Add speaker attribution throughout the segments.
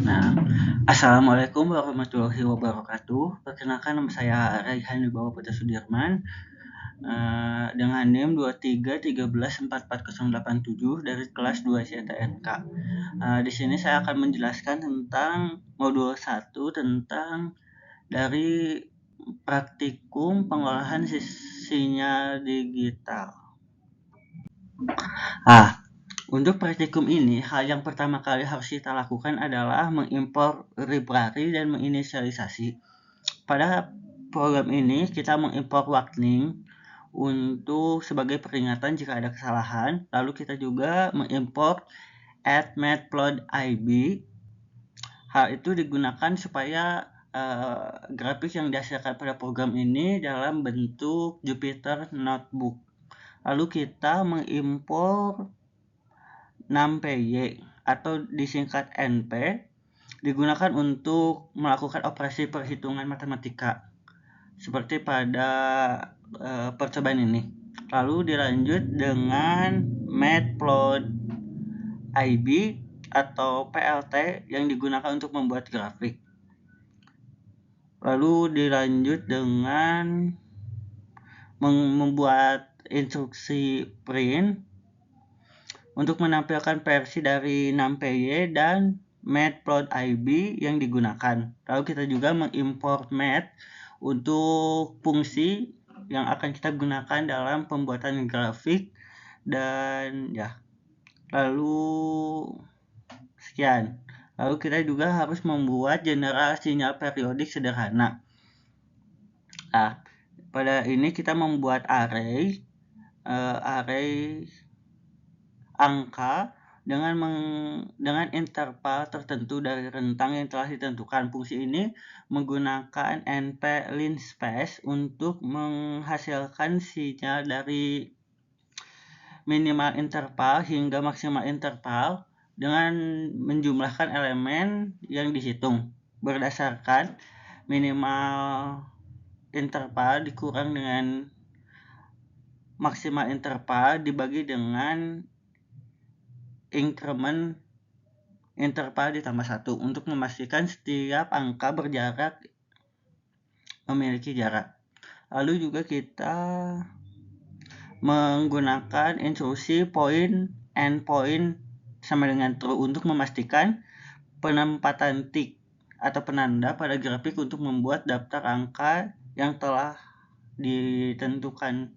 Speaker 1: Nah, Assalamualaikum warahmatullahi wabarakatuh. Perkenalkan nama saya Raihan Wibawa Putra Sudirman dengan NIM 2313144087 dari kelas 2 STNK. Di sini saya akan menjelaskan tentang modul 1 tentang dari praktikum pengolahan sinyal digital. Untuk praktikum ini, hal yang pertama kali harus kita lakukan adalah mengimpor library dan menginisialisasi. Pada program ini, kita mengimpor warning untuk sebagai peringatan jika ada kesalahan. Lalu kita juga mengimpor @matplotlib. Hal itu digunakan supaya grafik yang dihasilkan pada program ini dalam bentuk Jupyter Notebook. Lalu kita mengimpor NumPy atau disingkat NP digunakan untuk melakukan operasi perhitungan matematika seperti pada percobaan ini. Lalu dilanjut dengan matplotlib atau PLT yang digunakan untuk membuat grafik. Lalu dilanjut dengan membuat instruksi print untuk menampilkan versi dari NumPy dan matplotlib yang digunakan. Lalu kita juga mengimport mat untuk fungsi yang akan kita gunakan dalam pembuatan grafik dan ya. Lalu sekian. Lalu kita juga harus membuat general sinyal periodik sederhana. Pada ini kita membuat array angka dengan interval tertentu dari rentang yang telah ditentukan. Fungsi ini menggunakan np linspace untuk menghasilkan sinyal dari minimal interval hingga maksimal interval dengan menjumlahkan elemen yang dihitung berdasarkan minimal interval dikurang dengan maksimal interval dibagi dengan increment interval ditambah 1 untuk memastikan setiap angka berjarak memiliki jarak. Lalu juga kita menggunakan instruksi point and point sama dengan true untuk memastikan penempatan tick atau penanda pada grafik untuk membuat daftar angka yang telah ditentukan.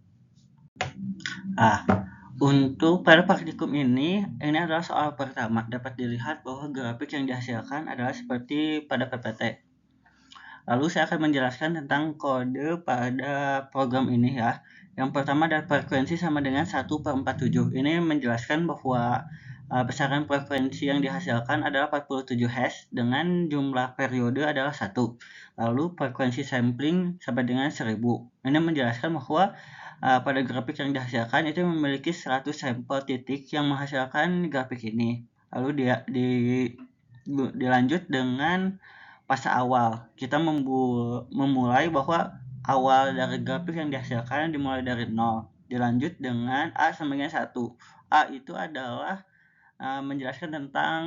Speaker 1: Untuk pada praktikum ini adalah soal pertama. Dapat dilihat bahwa grafik yang dihasilkan adalah seperti pada PPT. Lalu saya akan menjelaskan tentang kode pada program ini ya. Yang pertama adalah frekuensi sama dengan 1/47. Ini menjelaskan bahwa besaran frekuensi yang dihasilkan adalah 47 Hz dengan jumlah periode adalah 1. Lalu frekuensi sampling sama dengan 1000. Ini menjelaskan bahwa pada grafik yang dihasilkan itu memiliki 100 sampel titik yang menghasilkan grafik ini. Lalu dilanjut dengan fase awal. Kita memulai bahwa awal dari grafik yang dihasilkan dimulai dari 0. Dilanjut dengan A sama dengan 1. A itu adalah menjelaskan tentang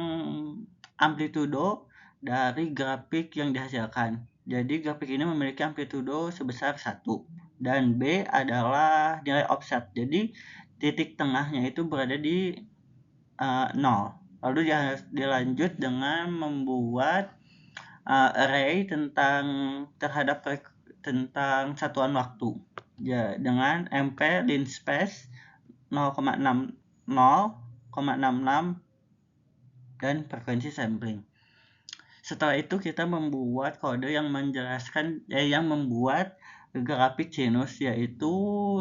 Speaker 1: amplitudo dari grafik yang dihasilkan. Jadi grafik ini memiliki amplitudo sebesar 1. Dan B adalah nilai offset. Jadi titik tengahnya itu berada di 0. Lalu dilanjut dengan membuat array tentang satuan waktu. Ya, dengan mp linspace 0,66 dan frekuensi sampling. Setelah itu kita membuat kode yang membuat grafik sinus, yaitu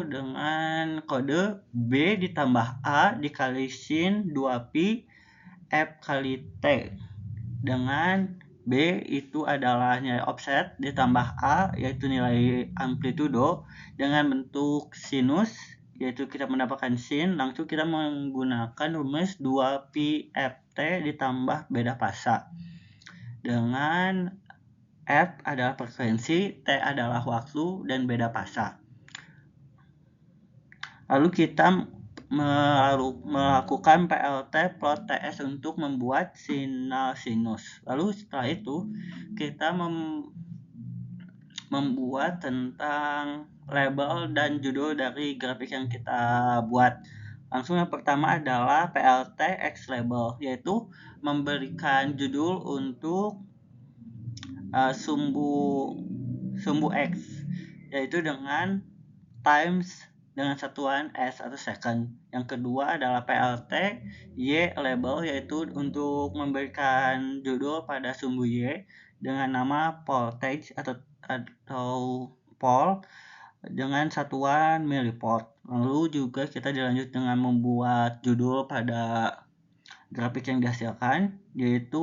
Speaker 1: dengan kode B ditambah A dikali sin 2pi F kali T, dengan B itu adalah nilai offset ditambah A yaitu nilai amplitudo dengan bentuk sinus, yaitu kita mendapatkan sin, langsung kita menggunakan rumus 2pi Ft ditambah beda fasa, dengan F adalah frekuensi, T adalah waktu, dan beda fasa. Lalu kita melakukan PLT plot TS untuk membuat sinyal sinus. Lalu setelah itu kita membuat tentang label dan judul dari grafik yang kita buat. Langsung yang pertama adalah PLT X label, yaitu memberikan judul untuk sumbu X, yaitu dengan times dengan satuan S atau second. Yang kedua adalah PLT Y label, yaitu untuk memberikan judul pada sumbu Y dengan nama voltage atau volt dengan satuan millivolt. Lalu juga kita dilanjut dengan membuat judul pada grafik yang dihasilkan, yaitu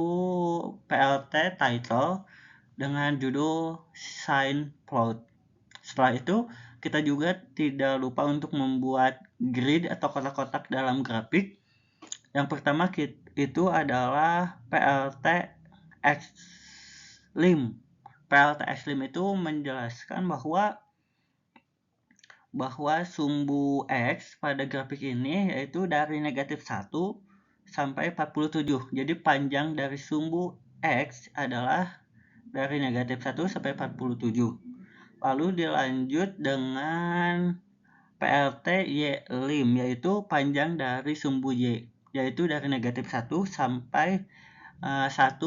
Speaker 1: PLT title dengan judul sign plot. Setelah itu kita juga tidak lupa untuk membuat grid atau kotak-kotak dalam grafik. Yang pertama itu adalah PLT Xlim. PLT Xlim itu menjelaskan bahwa sumbu X pada grafik ini yaitu dari negatif 1 sampai 47. Jadi panjang dari sumbu X adalah dari negatif 1 sampai 47. Lalu dilanjut dengan PLT Y lim, yaitu panjang dari sumbu Y, yaitu dari negatif 1 sampai 1,1.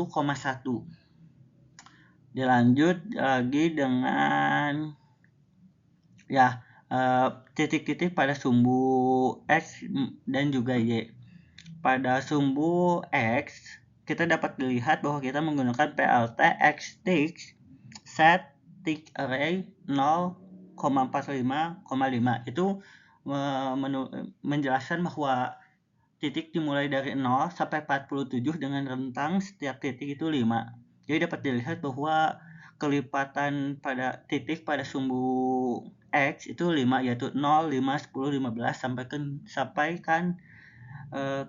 Speaker 1: Dilanjut lagi dengan titik-titik pada sumbu X dan juga Y. Pada sumbu X, kita dapat dilihat bahwa kita menggunakan PLT X tick set tick array 0,45,5. Itu menjelaskan bahwa titik dimulai dari 0 sampai 47 dengan rentang setiap titik itu 5. Jadi dapat dilihat bahwa kelipatan pada titik pada sumbu X itu 5, yaitu 0, 5, 10, 15 sampai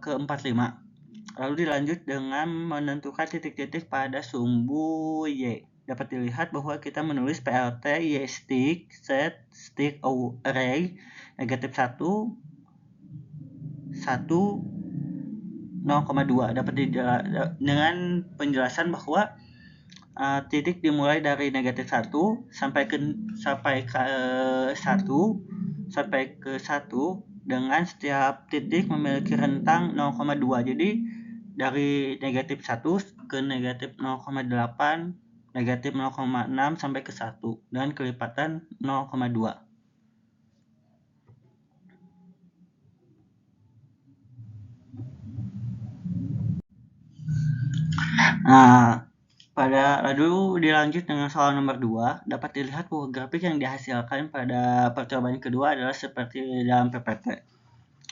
Speaker 1: ke 45. Lalu dilanjut dengan menentukan titik-titik pada sumbu Y. Dapat dilihat bahwa kita menulis PLT Y stick set stick array negatif 1 0,2. Dapat dengan penjelasan bahwa titik dimulai dari negatif 1 sampai ke 1 dengan setiap titik memiliki rentang 0,2. Jadi dari negatif 1 ke negatif 0,8, negatif 0,6 sampai ke 1 dengan kelipatan 0,2. Lalu dilanjut dengan soal nomor 2. Dapat dilihat bahwa grafik yang dihasilkan pada percobaan kedua adalah seperti dalam PPT.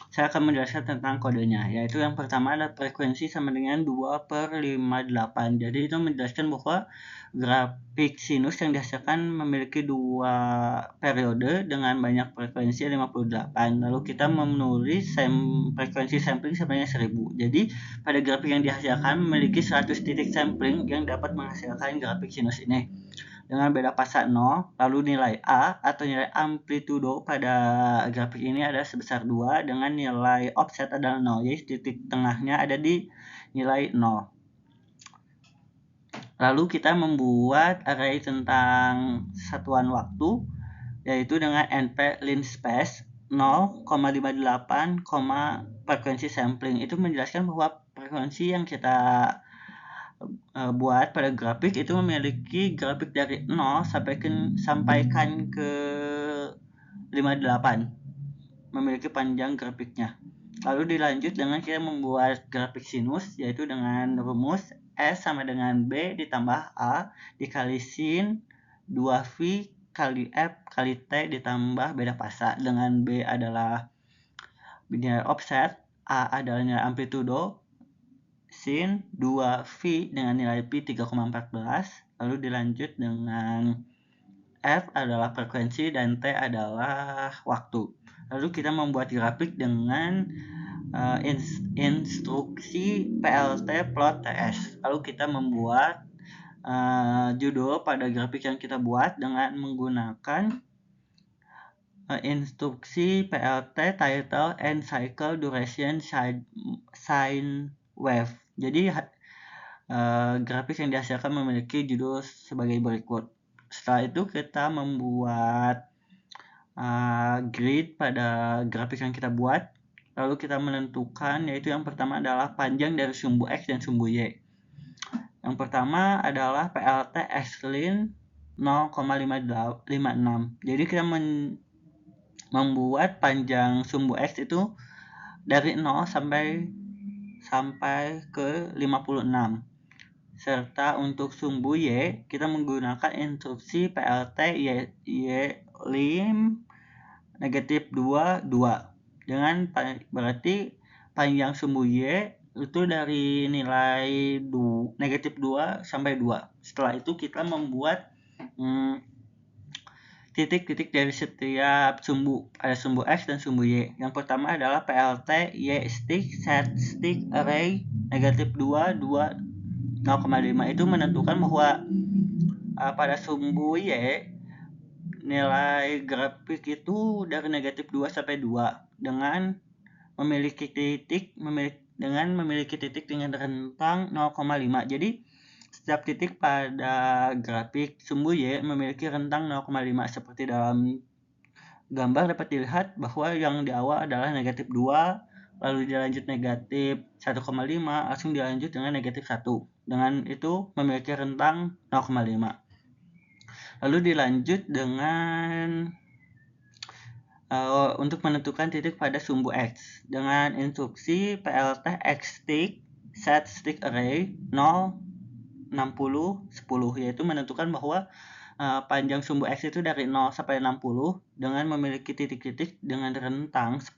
Speaker 1: Saya akan menjelaskan tentang kodenya, yaitu yang pertama adalah frekuensi sama dengan 2/58. Jadi itu menjelaskan bahwa grafik sinus yang dihasilkan memiliki 2 periode dengan banyak frekuensi 58. Lalu kita menulis frekuensi sampling sebanyak 1000. Jadi pada grafik yang dihasilkan memiliki 100 titik sampling yang dapat menghasilkan grafik sinus ini dengan beda fasa 0. Lalu nilai A atau nilai amplitudo pada grafik ini adalah sebesar 2 dengan nilai offset adalah 0. Jadi titik tengahnya ada di nilai 0. Lalu kita membuat array tentang satuan waktu, yaitu dengan NP lin space 0,58, frekuensi sampling. Itu menjelaskan bahwa frekuensi yang kita buat pada grafik itu memiliki grafik dari 0 sampaikan ke 58, memiliki panjang grafiknya. Lalu dilanjut dengan kita membuat grafik sinus, yaitu dengan rumus S sama dengan B ditambah A dikali sin 2V kali F kali T ditambah beda fasa, dengan B adalah nilai offset, A adalah nilai amplitudo, sin 2V dengan nilai Pi 3,14. Lalu dilanjut dengan F adalah frekuensi dan T adalah waktu. Lalu kita membuat grafik dengan instruksi PLT plot TS. Lalu kita membuat judul pada grafik yang kita buat dengan menggunakan instruksi PLT, title, and cycle duration sine wave. Jadi grafik yang dihasilkan memiliki judul sebagai berikut. Setelah itu kita membuat grid pada grafik yang kita buat. Lalu kita menentukan, yaitu yang pertama adalah panjang dari sumbu X dan sumbu Y. Yang pertama adalah PLT X-lin 0,56. Jadi kita membuat panjang sumbu X itu dari 0 sampai ke 56. Serta untuk sumbu Y, kita menggunakan instruksi PLT Y-lim negatif 2, 2. Dengan berarti panjang sumbu Y itu dari nilai negatif 2 sampai 2. Setelah itu kita membuat titik-titik dari setiap sumbu. Ada sumbu X dan sumbu Y. Yang pertama adalah PLT Y stick set stick array negatif 2, 2, 0,5. Itu menentukan bahwa pada sumbu Y nilai grafik itu dari negatif 2 sampai 2 dengan memiliki titik dengan rentang 0,5. Jadi setiap titik pada grafik sumbu Y memiliki rentang 0,5. Seperti dalam gambar dapat dilihat bahwa yang di awal adalah negatif 2, lalu dilanjut negatif 1,5, langsung dilanjut dengan negatif 1. Dengan itu memiliki rentang 0,5. Lalu dilanjut dengan untuk menentukan titik pada sumbu X dengan instruksi PLT X stick set stick array 0, 60, 10, yaitu menentukan bahwa panjang sumbu X itu dari 0 sampai 60 dengan memiliki titik-titik dengan rentang 10.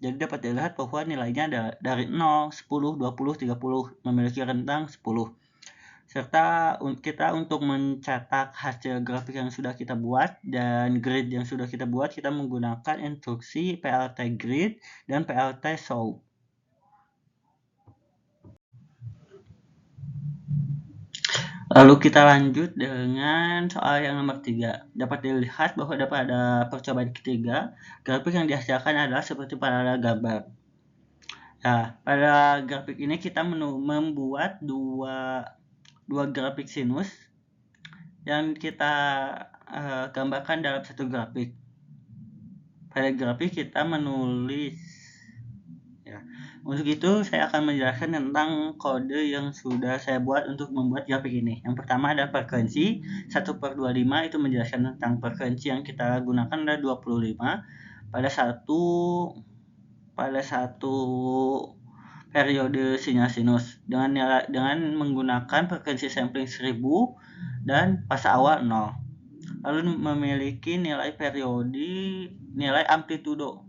Speaker 1: Jadi dapat dilihat bahwa nilainya dari 0, 10, 20, 30 memiliki rentang 10. Serta kita untuk mencetak hasil grafik yang sudah kita buat dan grid yang sudah kita buat, kita menggunakan instruksi PLT grid dan PLT show. Lalu kita lanjut dengan soal yang nomor 3. Dapat dilihat bahwa pada percobaan ketiga, grafik yang dihasilkan adalah seperti pada gambar. Nah, pada grafik ini kita membuat dua grafik sinus yang kita gambarkan dalam satu grafik. Pada grafik kita menulis. Untuk itu saya akan menjelaskan tentang kode yang sudah saya buat untuk membuat grafik ini. Yang pertama adalah frekuensi 1/25, itu menjelaskan tentang frekuensi yang kita gunakan adalah 25 pada satu periode sinyal sinus dengan menggunakan frekuensi sampling 1000 dan fase awal 0. Lalu memiliki nilai amplitudo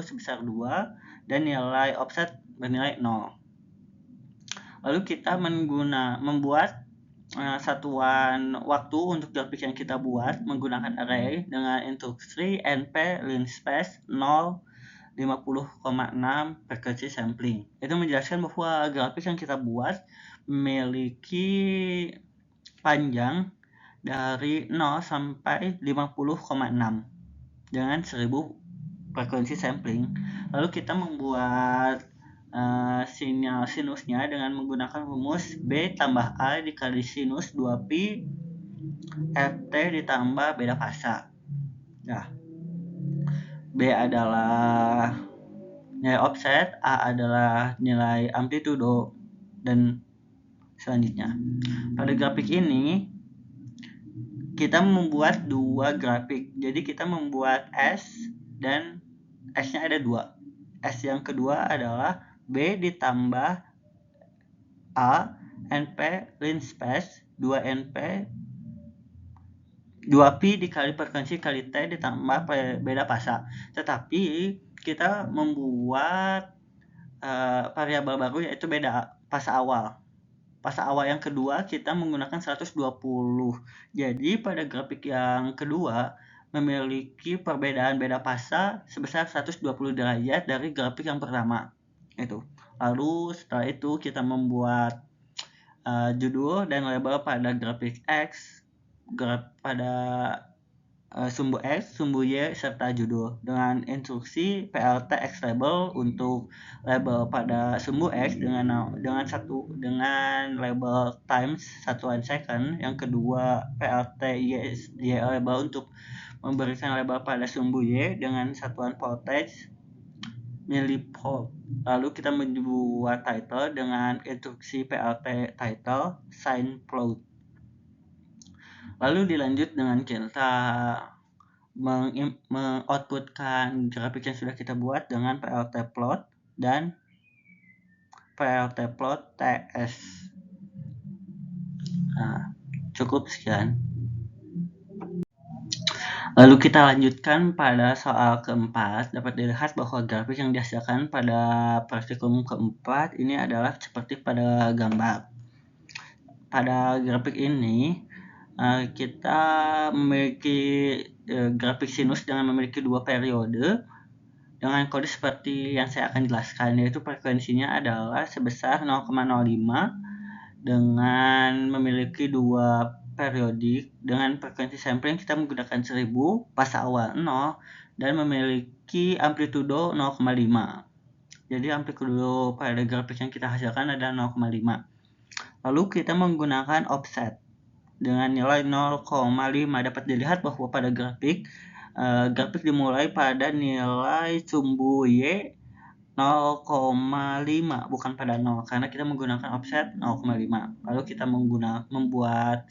Speaker 1: sebesar 2 dan nilai offset bernilai 0. Lalu kita membuat satuan waktu untuk grafik yang kita buat menggunakan array dengan instruksi np linspace 0, 50,6 frekuensi sampling. Itu menjelaskan bahwa grafik yang kita buat memiliki panjang dari 0 sampai 50,6 dengan 1000 frekuensi sampling. Lalu kita membuat sinyal sinusnya dengan menggunakan rumus B tambah A dikali sinus 2pi Ft ditambah beda fasa. Nah, B adalah nilai offset, A adalah nilai amplitudo, dan selanjutnya. Pada grafik ini kita membuat dua grafik. Jadi kita membuat S dan S-nya ada 2. S yang kedua adalah B ditambah A NP linspace 2NP 2pi dikali frekuensi kali T ditambah beda fasa. Tetapi kita membuat variabel baru yaitu beda fasa awal. Fasa awal yang kedua kita menggunakan 120. Jadi pada grafik yang kedua memiliki perbedaan beda fasa sebesar 120 derajat dari grafik yang pertama. Itu. Lalu setelah itu kita membuat judul dan label pada grafik X, pada sumbu X, sumbu Y, serta judul. Dengan instruksi plt X label untuk label pada sumbu X dengan label times satuan second. Yang kedua plt Y label untuk memberikan label pada sumbu Y dengan satuan voltage millivolt. Lalu kita membuat title dengan instruksi plt title sign plot. Lalu dilanjut dengan kita mengoutputkan grafik yang sudah kita buat dengan plt plot dan plt plot ts. Nah, cukup sekian. Lalu kita lanjutkan pada soal keempat. Dapat dilihat bahwa grafik yang dihasilkan pada praktikum keempat ini adalah seperti pada gambar. Pada grafik ini kita memiliki grafik sinus dengan memiliki dua periode dengan kode seperti yang saya akan jelaskan, yaitu frekuensinya adalah sebesar 0,05 dengan memiliki dua periodik. Dengan frekuensi sampling kita menggunakan 1000 fase awal 0 dan memiliki amplitudo 0,5. Jadi amplitudo pada grafik yang kita hasilkan adalah 0,5. Lalu kita menggunakan offset dengan nilai 0,5. Dapat dilihat bahwa pada grafik dimulai pada nilai sumbu Y 0,5 bukan pada 0 karena kita menggunakan offset 0,5. Lalu kita membuat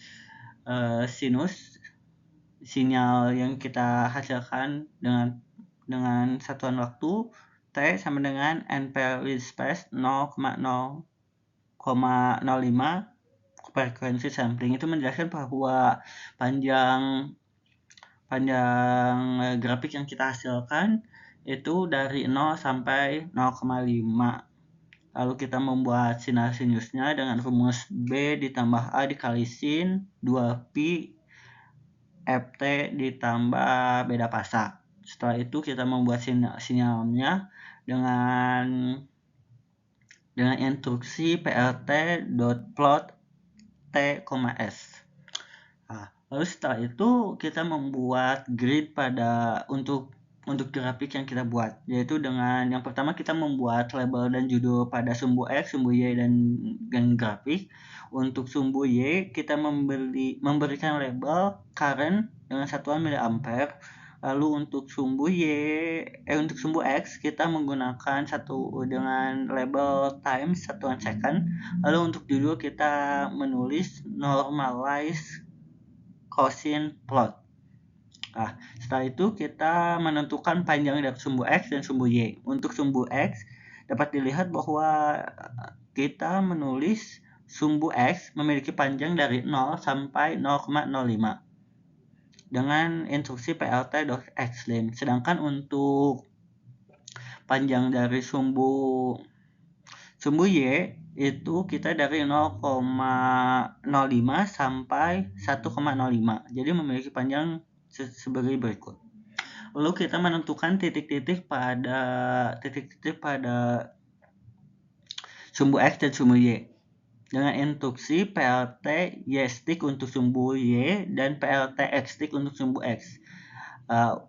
Speaker 1: sinus sinyal yang kita hasilkan dengan satuan waktu T sama dengan nPerl space 0,0,05 frekuensi sampling. Itu menjelaskan bahwa panjang grafik yang kita hasilkan itu dari 0 sampai 0,5. Lalu kita membuat sinusnya dengan rumus B ditambah A dikali sin 2pi Ft ditambah beda fasa. Setelah itu kita membuat sinyalnya dengan instruksi plt.plot t,s. Lalu setelah itu kita membuat grid untuk grafik yang kita buat, yaitu dengan yang pertama kita membuat label dan judul pada sumbu X, sumbu Y dan grafik. Untuk sumbu Y kita memberikan label current dengan satuan miliampere. Lalu untuk sumbu untuk sumbu X kita menggunakan dengan label time satuan second. Lalu untuk judul kita menulis normalize cosine plot. Setelah itu kita menentukan panjang dari sumbu X dan sumbu Y. Untuk sumbu X dapat dilihat bahwa kita menulis sumbu X memiliki panjang dari 0 sampai 0,05 dengan instruksi plt.xlim. Sedangkan untuk panjang dari sumbu Y itu kita dari 0,05 sampai 1,05. Jadi memiliki panjang sebagai berikut. Lalu kita menentukan titik-titik pada sumbu X dan sumbu Y dengan instruksi plt y stick untuk sumbu Y dan plt x stick untuk sumbu X.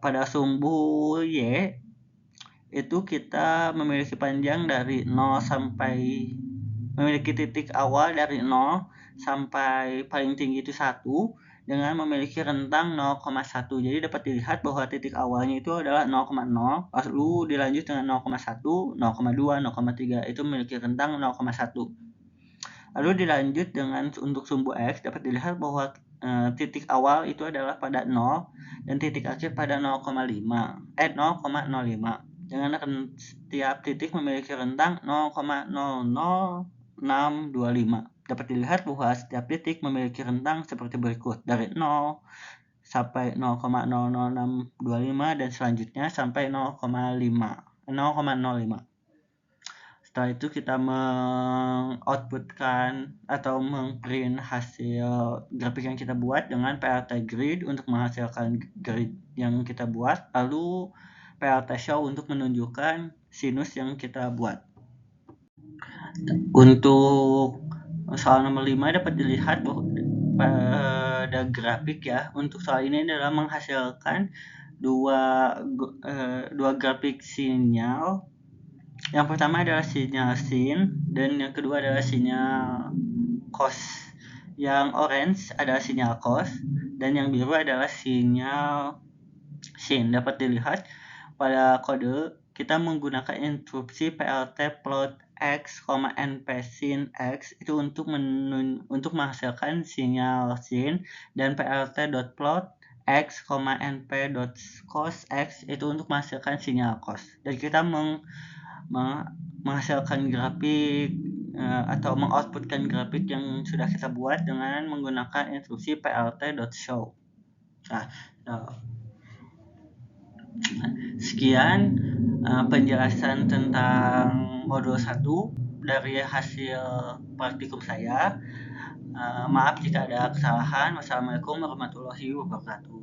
Speaker 1: Pada sumbu Y itu kita memiliki panjang dari 0 sampai memiliki titik awal dari 0 sampai paling tinggi itu 1 dengan memiliki rentang 0,1. Jadi dapat dilihat bahwa titik awalnya itu adalah 0,0, lalu dilanjut dengan 0,1, 0,2, 0,3 itu memiliki rentang 0,1. Lalu dilanjut dengan untuk sumbu X dapat dilihat bahwa titik awal itu adalah pada 0 dan titik akhir pada 0,05. Dengan setiap titik memiliki rentang 0,00625. Dapat dilihat bahwa setiap titik memiliki rentang seperti berikut, dari 0 sampai 0,00625 dan selanjutnya sampai 0,05. Setelah itu kita mengoutputkan atau mengprint hasil grafik yang kita buat dengan plt grid untuk menghasilkan grid yang kita buat, lalu plt show untuk menunjukkan sinus yang kita buat. Untuk soal nomor 5 dapat dilihat bahwa pada grafik ya. Untuk soal ini adalah menghasilkan dua grafik sinyal. Yang pertama adalah sinyal sin dan yang kedua adalah sinyal cos. Yang orange adalah sinyal cos dan yang biru adalah sinyal sin. Dapat dilihat pada kode kita menggunakan instruksi plt plot x, np sin x itu untuk menghasilkan sinyal sin, dan plt.plot x, np cos x itu untuk menghasilkan sinyal cos. Dan kita menghasilkan grafik atau mengoutputkan grafik yang sudah kita buat dengan menggunakan instruksi plt.show. Sekian penjelasan tentang modul 1 dari hasil praktikum saya. Maaf jika ada kesalahan. Wassalamualaikum warahmatullahi wabarakatuh.